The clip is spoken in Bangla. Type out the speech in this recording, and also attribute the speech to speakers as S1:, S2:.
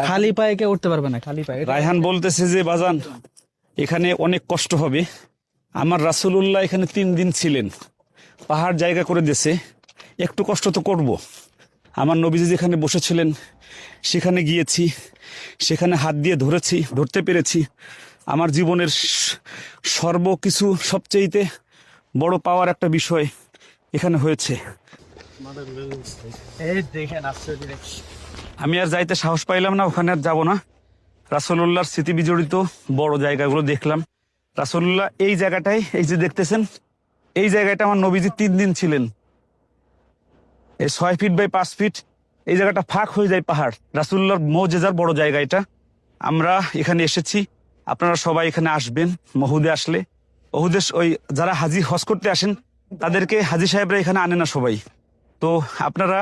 S1: খালি পায়ে কেউ উঠতে পারবে না, খালি পায়ে।
S2: রায়হান বলতেছে যে বাজান এখানে অনেক কষ্ট হবে। আমার রাসূলুল্লাহ এখানে 3 দিন ছিলেন, পাহাড় জায়গা করে দিয়েছে, একটু কষ্ট তো করব। আমার নবীজি যেখানে বসেছিলেন সেখানে গিয়েছি, সেখানে হাত দিয়ে ধরতে পেরেছি। আমার জীবনের সর্বকিছু সবচেয়েতে বড় পাওয়ার একটা বিষয় এখানে হয়েছে। আমি আর যাইতে সাহস পাইলাম না, ওখানে আর যাবো না। রাসূলুল্লাহর স্মৃতি বিজড়িত বড় জায়গাগুলো দেখলাম। রাসূলুল্লাহ এই জায়গাটায়, এই যে দেখতেছেন, এই জায়গাটা আমার নবীজি 3 দিন ছিলেন। এই 6 ফিট বাই 5 ফিট এই জায়গাটা ফাঁক হয়ে যায় পাহাড়। রাসূলুল্লাহর মুজিজার বড় জায়গা এটা। আমরা এখানে এসেছি, আপনারা সবাই এখানে আসবেন। মহুদে আসলে, ওহুদে ওই যারা হাজি হজ করতে আসেন তাদেরকে হাজি সাহেবরা এখানে আনে না সবাই। তো আপনারা